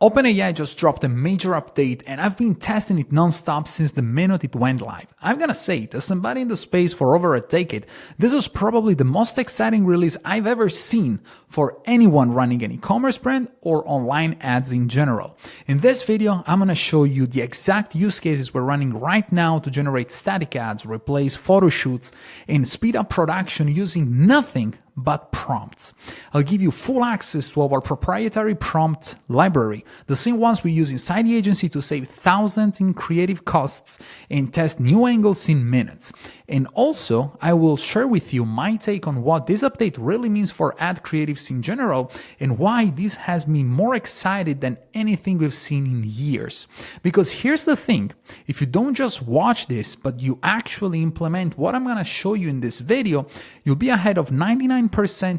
OpenAI just dropped a major update and I've been testing it non-stop since the minute it went live. I'm gonna say it, as somebody in the space for over a decade, this is probably the most exciting release I've ever seen for anyone running an e-commerce brand or online ads in general. In this video, I'm gonna show you the exact use cases we're running right now to generate static ads, replace photo shoots, and speed up production using nothing but prompts. I'll give you full access to our proprietary prompt library, the same ones we use inside the agency to save thousands in creative costs and test new angles in minutes. And also, I will share with you my take on what this update really means for ad creatives in general and why this has me more excited than anything we've seen in years. Because here's the thing, if you don't just watch this, but you actually implement what I'm gonna show you in this video, you'll be ahead of 99%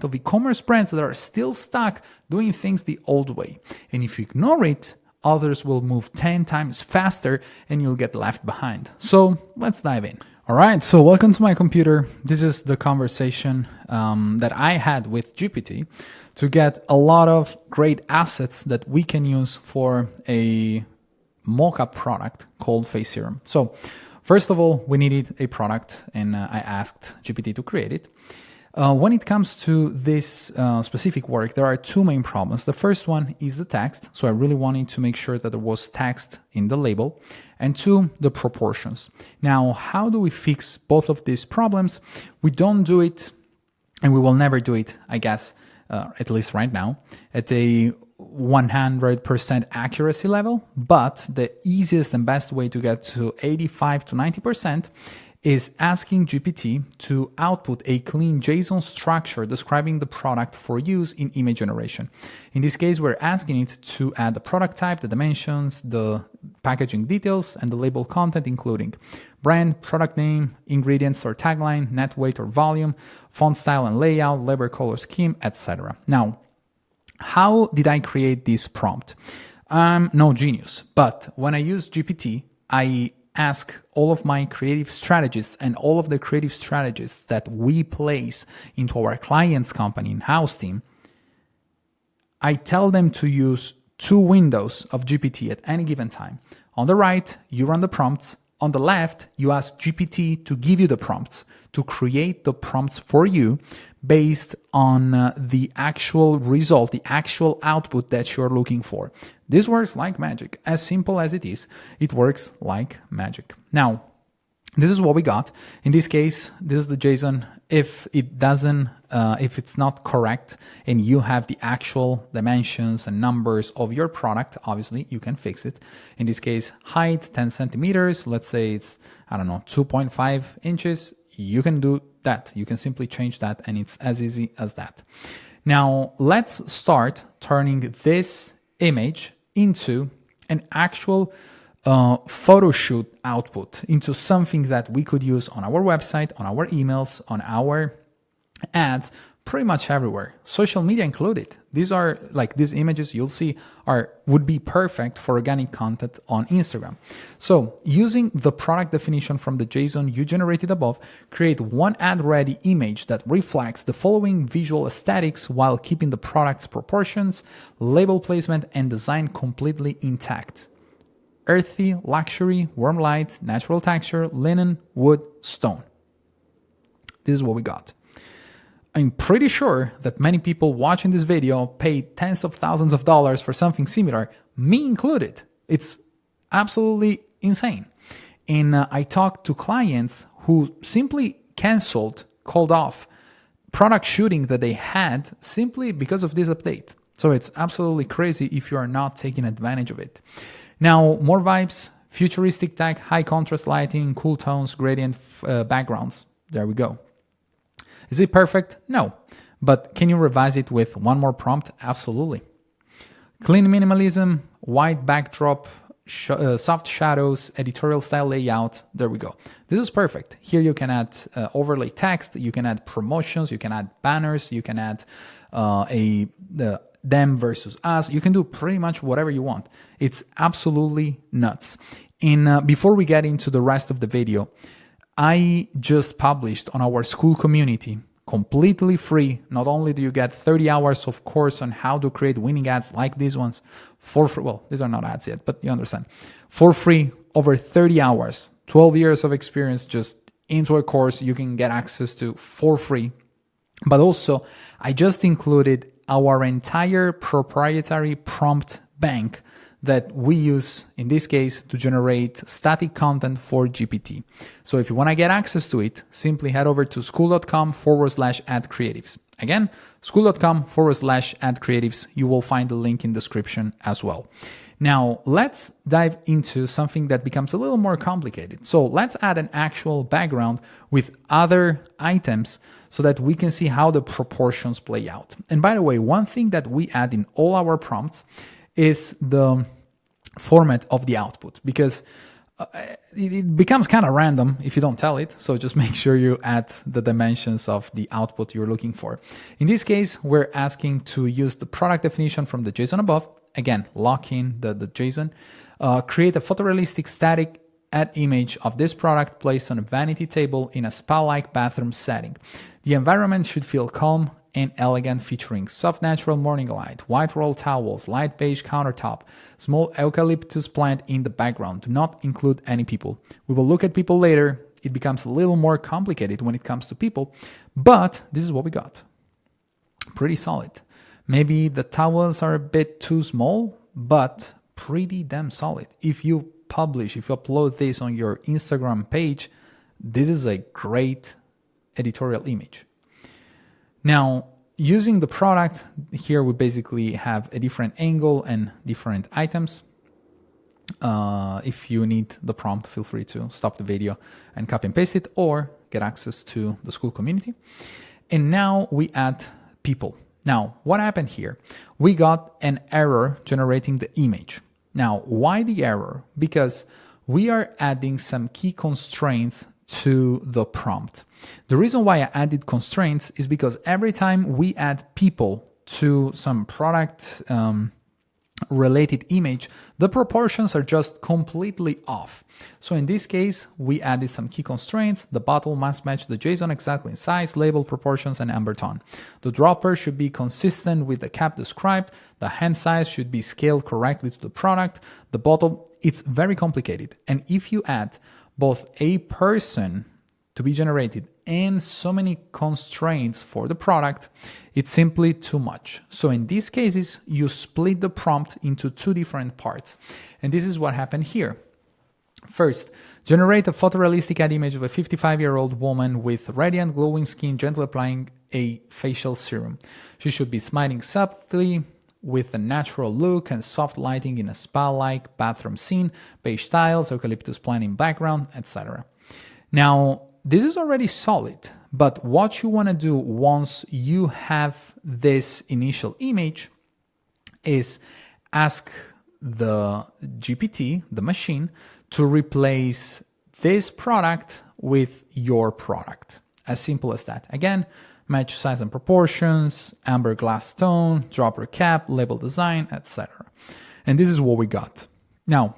of e-commerce brands that are still stuck doing things the old way. And if you ignore it, others will move 10 times faster and you'll get left behind. So let's dive in. All right, so welcome to my computer. This is the conversation that I had with GPT to get a lot of great assets that we can use for a mock-up product called Face Serum. So first of all, we needed a product and I asked GPT to create it. When it comes to this specific work, there are two main problems. The first one is the text. So I really wanted to make sure that there was text in the label. And two, the proportions. Now, how do we fix both of these problems? We don't do it, and we will never do it, I guess, at least right now, at a 100% accuracy level. But the easiest and best way to get to 85 to 90% is asking GPT to output a clean JSON structure describing the product for use in image generation. In this case, we're asking it to add the product type, the dimensions, the packaging details, and the label content, including brand, product name, ingredients or tagline, net weight or volume, font style and layout, label color scheme, etc. Now, how did I create this prompt? I'm no genius, but when I use GPT, I ask all of my creative strategists and all of the creative strategists that we place into our client's company in-house team, I tell them to use two windows of GPT at any given time. On the right, you run the prompts. On the left, you ask GPT to give you the prompts, to create the prompts for you based on the actual result, the actual output that you're looking for. This works like magic. As simple as it is, it works like magic. Now, this is what we got. In this case, this is the JSON. If it's not correct and you have the actual dimensions and numbers of your product, obviously you can fix it. In this case, height 10 centimeters, let's say it's, 2.5 inches. You can do that. You can simply change that and it's as easy as that. Now, let's start turning this image into an actual photo shoot output, into something that we could use on our website, on our emails, on our ads, pretty much everywhere, social media included. These are like these images you'll see would be perfect for organic content on Instagram. So using the product definition from the JSON you generated above, create one ad ready image that reflects the following visual aesthetics while keeping the product's proportions, label placement, and design completely intact. Earthy, luxury, warm light, natural texture, linen, wood, stone. This is what we got. I'm pretty sure that many people watching this video paid tens of thousands of dollars for something similar, me included. It's absolutely insane. And I talked to clients who simply called off product shooting that they had simply because of this update. So it's absolutely crazy if you are not taking advantage of it. Now, more vibes, futuristic tech, high contrast lighting, cool tones, gradient backgrounds. There we go. Is it perfect? No. But can you revise it with one more prompt? Absolutely. Clean minimalism, white backdrop, soft shadows, editorial style layout. There we go. This is perfect. Here you can add overlay text, you can add promotions, you can add banners, you can add them versus us. You can do pretty much whatever you want. It's absolutely nuts. And before we get into the rest of the video, I just published on our school community completely free. Not only do you get 30 hours of course on how to create winning ads like these ones for free. Well, these are not ads yet, but you understand. For free, over 30 hours, 12 years of experience just into a course you can get access to for free. But also, I just included our entire proprietary prompt bank that we use in this case to generate static content for GPT. So if you want to get access to it, simply head over to school.com/adcreatives. Again, school.com/adcreatives. You will find the link in the description as well. Now, let's dive into something that becomes a little more complicated. So let's add an actual background with other items so that we can see how the proportions play out. And by the way, one thing that we add in all our prompts is the format of the output, because it becomes kind of random if you don't tell it. So just make sure you add the dimensions of the output you're looking for. In this case, we're asking to use the product definition from the JSON above. Again, lock in the JSON. Create a photorealistic static ad image of this product placed on a vanity table in a spa-like bathroom setting. The environment should feel calm and elegant, featuring soft natural morning light, white roll towels, light beige countertop, small eucalyptus plant in the background. Do not include any people. We will look at people later. It becomes a little more complicated when it comes to people, but this is what we got. Pretty solid. Maybe the towels are a bit too small, but pretty damn solid. If you upload this on your Instagram page, this is a great editorial image. Now, using the product, here we basically have a different angle and different items. If you need the prompt, feel free to stop the video and copy and paste it or get access to the school community. And now we add people. Now, what happened here? We got an error generating the image. Now, why the error? Because we are adding some key constraints to the prompt. The reason why I added constraints is because every time we add people to some product related image, the proportions are just completely off. So in this case, we added some key constraints. The bottle must match the JSON exactly in size, label, proportions, and amber tone. The dropper should be consistent with the cap described. The hand size should be scaled correctly to the product. The bottle, it's very complicated. And if you add both a person to be generated and so many constraints for the product, it's simply too much. So in these cases, you split the prompt into two different parts. And this is what happened here. First, generate a photorealistic ad image of a 55-year-old woman with radiant glowing skin gently applying a facial serum. She should be smiling subtly with a natural look and soft lighting in a spa-like bathroom scene, beige tiles, eucalyptus plant in background, etc. Now, this is already solid, but what you want to do once you have this initial image is ask the GPT, the machine, to replace this product with your product. As simple as that. Again, match size and proportions, amber glass tone, dropper cap, label design, etc. And this is what we got. Now,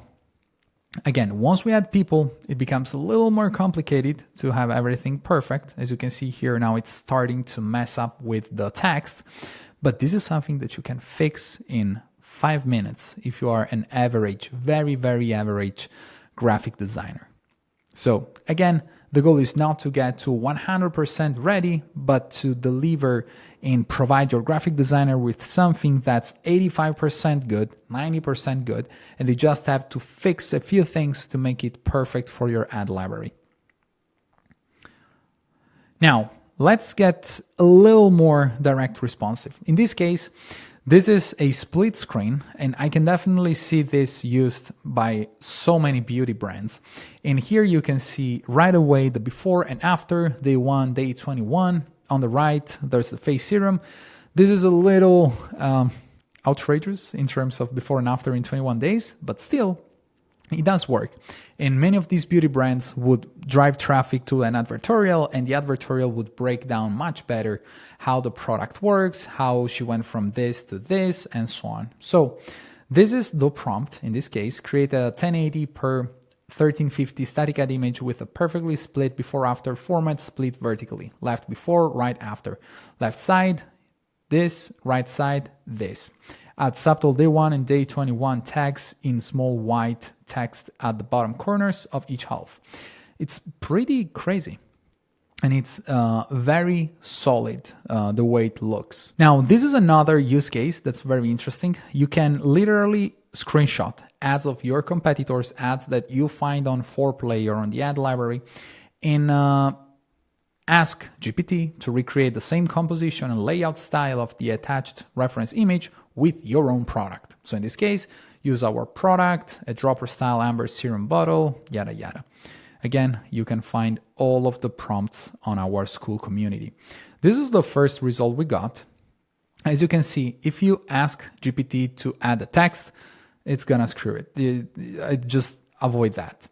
again, once we add people, it becomes a little more complicated to have everything perfect. As you can see here, now it's starting to mess up with the text, but this is something that you can fix in 5 minutes if you are an average, very, very average graphic designer. So again, the goal is not to get to 100% ready, but to deliver and provide your graphic designer with something that's 85% good, 90% good, and they just have to fix a few things to make it perfect for your ad library. Now, let's get a little more direct responsive. In this case, this is a split screen, and I can definitely see this used by so many beauty brands. And here you can see right away the before and after, day 1, day 21. On the right, there's the face serum. This is a little outrageous in terms of before and after in 21 days, but still, it does work. And many of these beauty brands would drive traffic to an advertorial, and the advertorial would break down much better how the product works, how she went from this to this, and so on. So this is the prompt. In this case, create a 1080 per 1350 static ad image with a perfectly split before after format, split vertically. Left before, right after. Left side, this, right side, this. Add subtle day 1 and day 21 tags in small white text at the bottom corners of each half. It's pretty crazy. And it's very solid the way it looks. Now, this is another use case that's very interesting. You can literally screenshot ads of your competitors, ads that you find on 4Play or on the ad library, and ask GPT to recreate the same composition and layout style of the attached reference image with your own product. So in this case, use our product, a dropper style amber serum bottle, yada yada. Again, you can find all of the prompts on our School community. This is the first result we got. As you can see, if you ask GPT to add a text, it's gonna screw it. Just avoid that.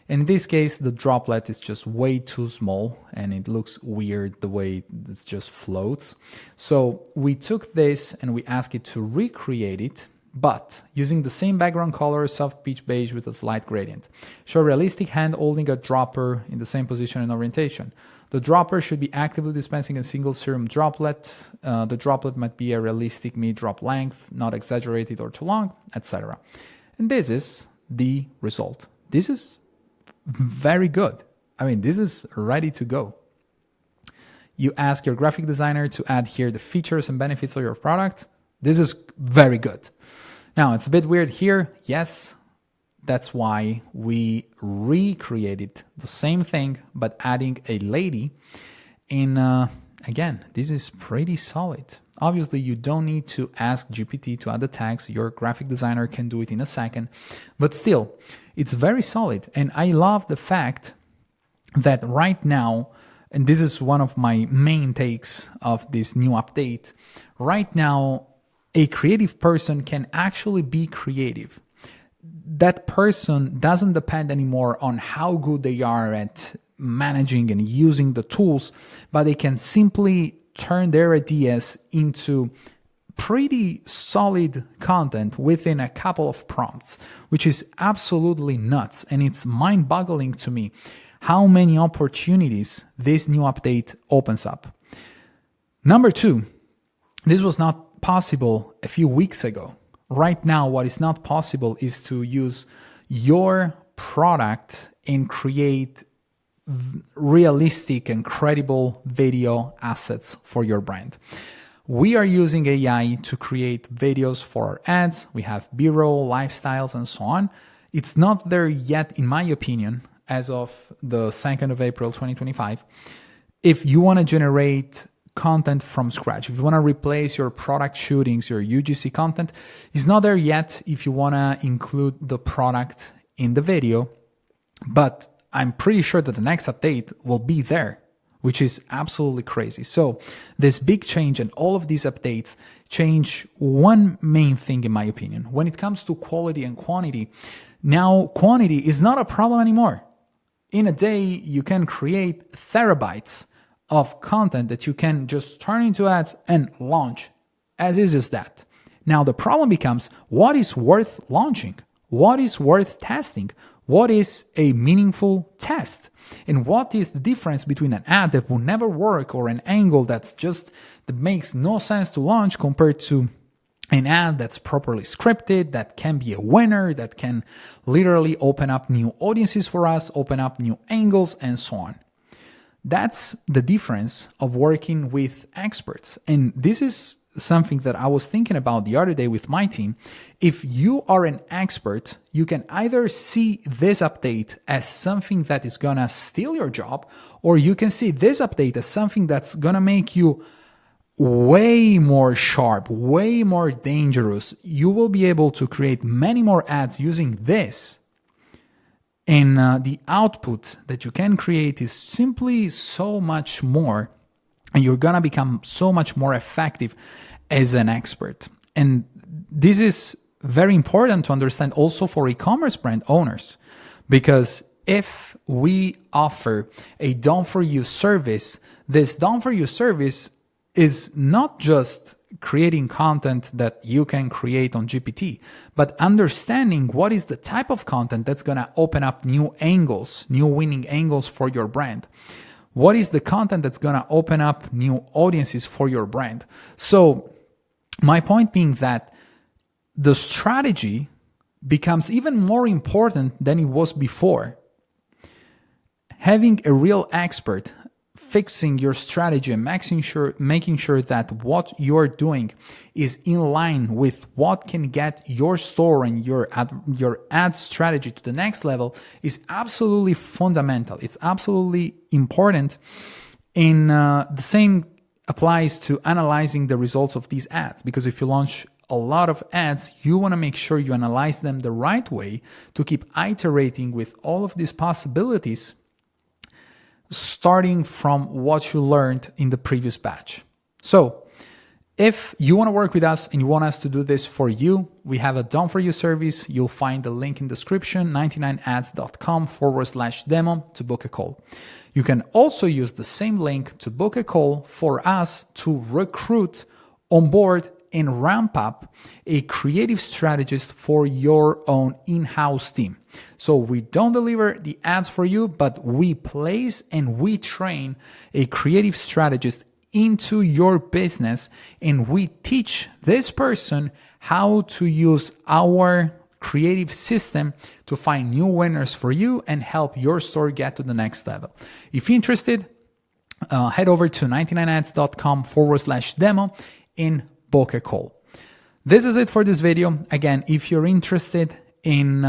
In this case, the droplet is just way too small and it looks weird the way it just floats. So we took this and we asked it to recreate it, but using the same background color, soft peach beige with a slight gradient. Show realistic hand holding a dropper in the same position and orientation. The dropper should be actively dispensing a single serum droplet. The droplet might be a realistic mid-drop length, not exaggerated or too long, etc. And this is the result. This is very good. I mean, this is ready to go. You ask your graphic designer to add here the features and benefits of your product. This is very good. Now, it's a bit weird here. Yes, that's why we recreated the same thing, but adding a lady in, again, this is pretty solid. Obviously, you don't need to ask GPT to add the tags. Your graphic designer can do it in a second, but still, it's very solid. And I love the fact that right now, and this is one of my main takes of this new update, right now, a creative person can actually be creative. That person doesn't depend anymore on how good they are at managing and using the tools, but they can simply turn their ideas into pretty solid content within a couple of prompts, which is absolutely nuts. And it's mind-boggling to me how many opportunities this new update opens up. Number 2, this was not possible a few weeks ago. Right now, what is not possible is to use your product and create realistic and credible video assets for your brand. We are using AI to create videos for our ads. We have B-roll, lifestyles, and so on. It's not there yet, in my opinion, as of the 2nd of April, 2025. If you want to generate content from scratch, if you want to replace your product shootings, your UGC content, it's not there yet if you want to include the product in the video, but I'm pretty sure that the next update will be there, which is absolutely crazy. So this big change and all of these updates change one main thing, in my opinion. When it comes to quality and quantity, now quantity is not a problem anymore. In a day, you can create terabytes of content that you can just turn into ads and launch. As easy as that. Now the problem becomes, what is worth launching? What is worth testing? What is a meaningful test? And what is the difference between an ad that will never work or an angle that makes no sense to launch compared to an ad that's properly scripted, that can be a winner, that can literally open up new audiences for us, open up new angles, and so on. That's the difference of working with experts. And this is something that I was thinking about the other day with my team. If you are an expert, you can either see this update as something that is gonna steal your job, or you can see this update as something that's gonna make you way more sharp, way more dangerous. You will be able to create many more ads using this. And the output that you can create is simply so much more, and you're gonna become so much more effective as an expert. And this is very important to understand also for e-commerce brand owners, because if we offer a done-for-you service, this done-for-you service is not just creating content that you can create on GPT, but understanding what is the type of content that's going to open up new angles, new winning angles for your brand. What is the content that's going to open up new audiences for your brand? So my point being that the strategy becomes even more important than it was before. Having a real expert fixing your strategy and making sure that what you're doing is in line with what can get your store and your ad strategy to the next level is absolutely fundamental. It's absolutely important. And the same applies to analyzing the results of these ads, because if you launch a lot of ads, you want to make sure you analyze them the right way to keep iterating with all of these possibilities, starting from what you learned in the previous batch. So if you want to work with us and you want us to do this for you, we have a done for you service. You'll find the link in description, 99ads.com/demo to book a call. You can also use the same link to book a call for us to recruit, onboard, and ramp up a creative strategist for your own in-house team. So we don't deliver the ads for you, but we place and we train a creative strategist into your business, and we teach this person how to use our creative system to find new winners for you and help your store get to the next level. If you're interested, head over to 99ads.com/demo and book a call. This is it for this video. Again, if you're interested in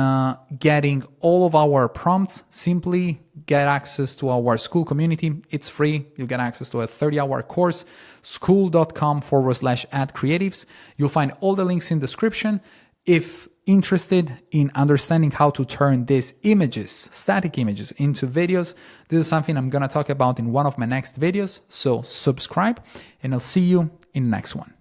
getting all of our prompts, simply get access to our school community. It's free. You'll get access to a 30-hour course, school.com/ad-creatives. You'll find all the links in the description. If interested in understanding how to turn these images, static images, into videos, this is something I'm going to talk about in one of my next videos. So subscribe, and I'll see you in the next one.